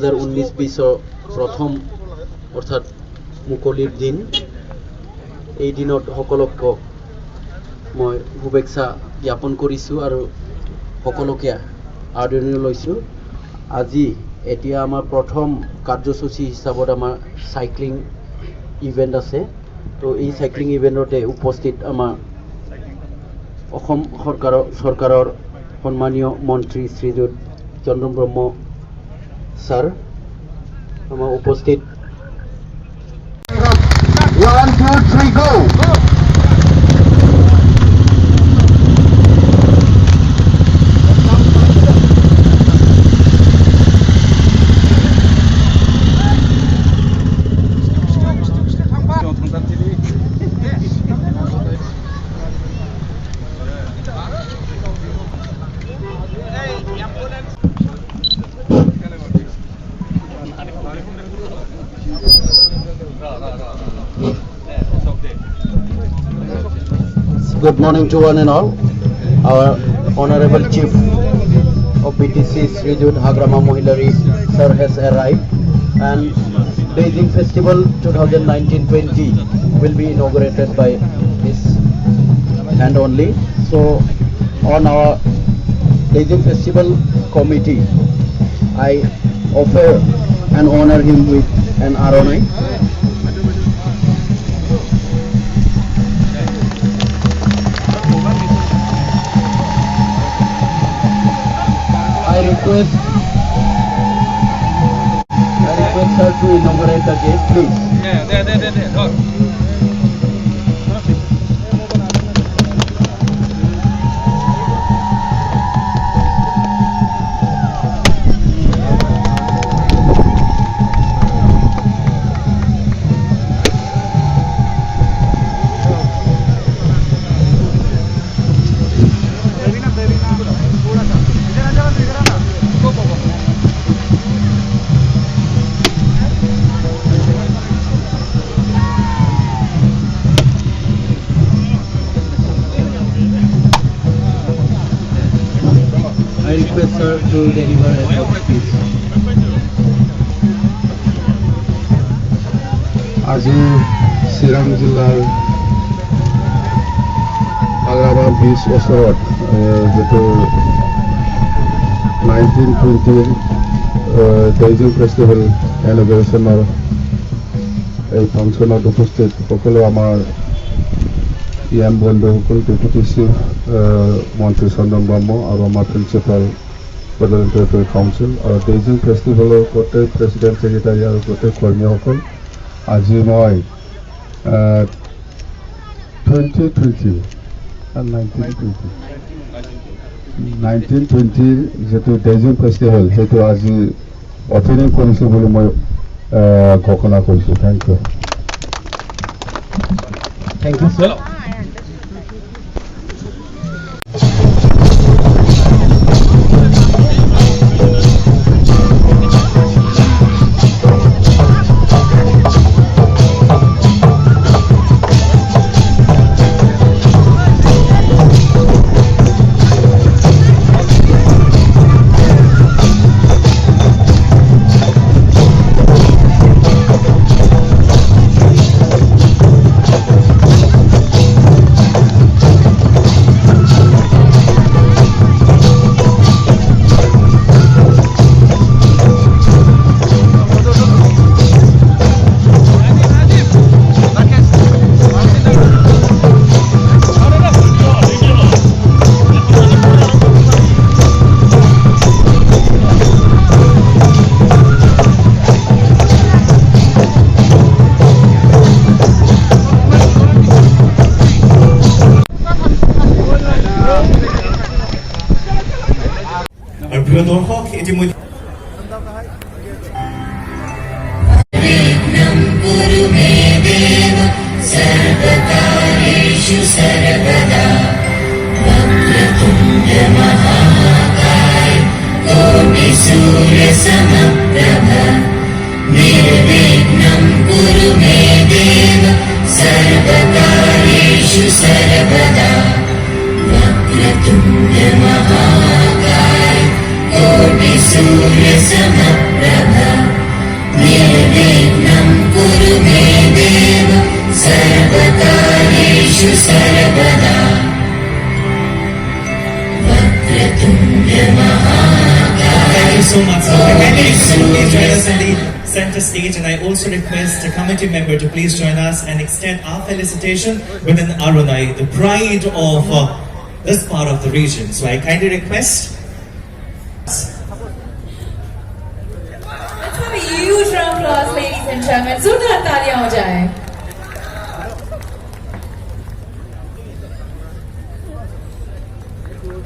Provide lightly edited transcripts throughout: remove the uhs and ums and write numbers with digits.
2019-20 প্ৰথম অৰ্থাৎ মুকলিৰ দিন। এই দিনত সকলোকে মই শুভেচ্ছা জ্ঞাপন কৰিছোঁ আৰু সকলোকে আদৰণি লৈছোঁ। আজি এতিয়া আমাৰ প্ৰথম কাৰ্যসূচী হিচাপত আমাৰ সাইক্লিং ইভেন্ট আছে। তো এই সাইক্লিং ইভেন্টতে উপস্থিত আমাৰ অসম চৰকাৰৰ সন্মানীয় মন্ত্ৰী শ্ৰীযুত চন্দ্ৰ ব্ৰহ্ম ছাৰ আমাৰ উপস্থিত। 1, 2, 3, go! Good morning to one and all. Our Honorable Chief of BTC, Srijut Hagrama Mohilari sir has arrived, and Dwijing Festival 2019-20 will be inaugurated by his hand only. So on our Dwijing Festival committee, I offer and honor him with an RNI. I request her to inaugurate the gate, please. There. I request her to deliver a short speech. আজি চিৰাং জিলাৰ Agrabad beech ওচৰত যিটো 1920 ডুইজিং festival ইনগ্ৰেশ্যনৰ এই ফাংচনত উপস্থিত সকলো আমাৰ yam বন্ধুসকল, ডেপুটি চিফ মন্ত্ৰী চন্দন ব্ৰহ্ম আৰু আমাৰ প্ৰিন্সিপাল টেৰিটৰী কাউন্সিল আৰু ডুইজিং ফেষ্টিভেলৰ গোটেই প্ৰেচিডেণ্ট ছেক্ৰেটাৰী আৰু গোটেই কৰ্মীসকল, আজি মই 1920 যিটো ডুইজিং ফেষ্টিভেল সেইটো আজি অপেনিং কৰিছোঁ বুলি মই ঘোষণা কৰিছোঁ। Thank you. Thank you, sir. প্রিয় দর্শক, ইতিমধ্যে Surya Samprabha center stage, and I also request a committee member to please join us and extend our felicitation within Arunai, the pride of this part of the region. So I kindly request. Let's have a huge round of applause, ladies and gentlemen. जोरदार तालियां हो जाए.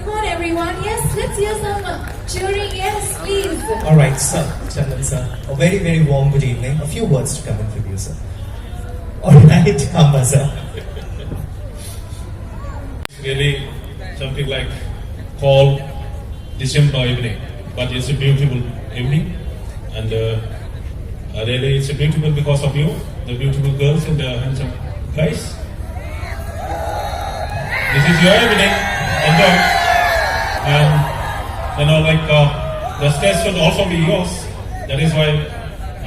Come on, everyone. Yes, let's hear some cheering. Yes, please. All right, sir, gentlemen, sir. A very, very warm good evening. A few words to come in with you, sir. All right, Kamba, sir. Really something like called December evening, but it's a beautiful evening, and really it's beautiful because of you, the beautiful girls and the handsome guys. This is your evening, enjoy, and the stage should also be yours. That is why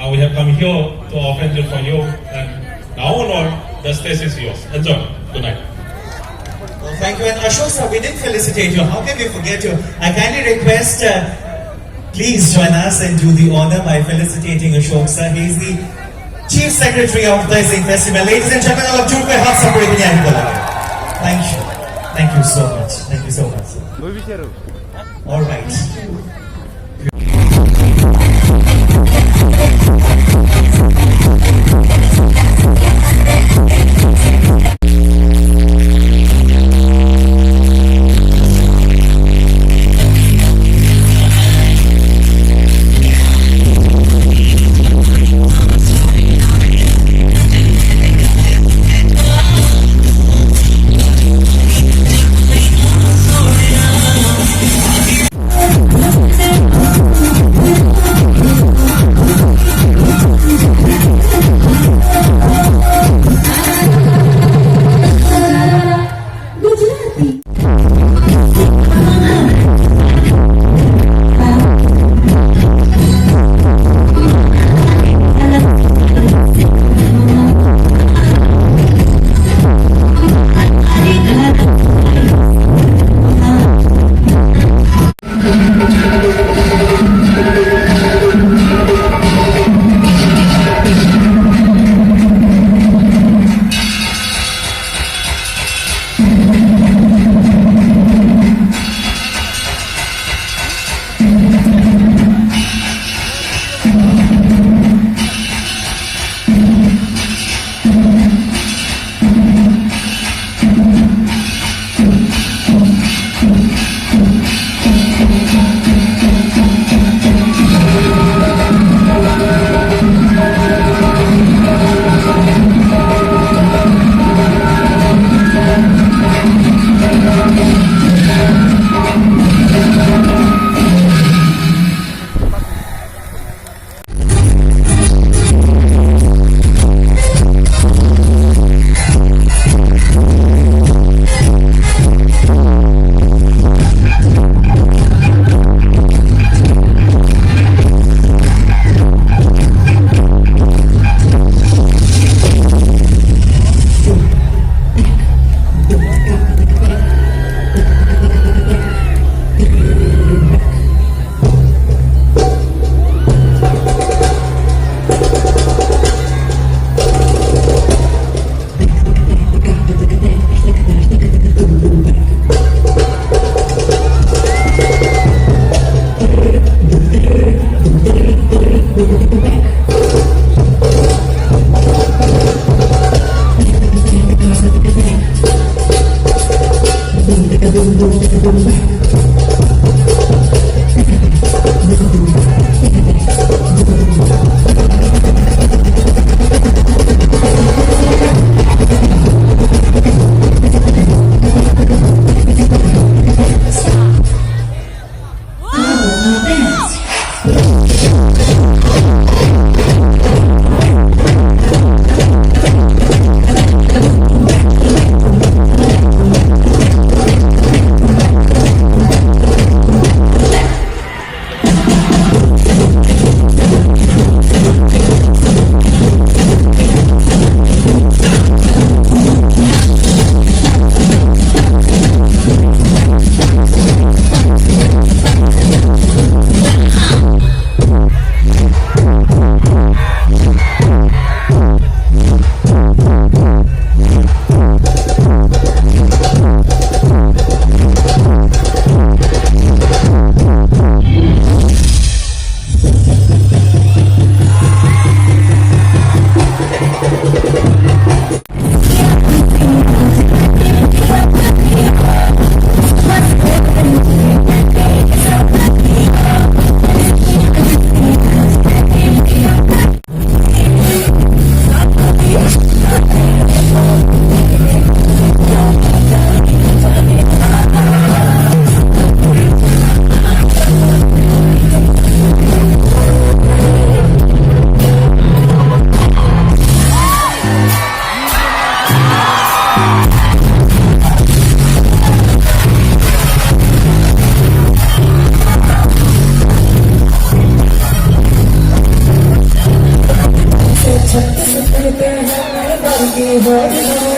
we have come here to open it for you, and now on the stage is yours. Enjoy. Good night. Well, thank you. And Ashok sir, we didn't felicitate you. How can we forget you? I kindly request, please join us and do the honor by felicitating Ashok sir. He is the Chief Secretary of the Dwijing Festival. Ladies and gentlemen, all of you, thank you. Thank you so much. Thank you so much, sir. All right. Happy birthday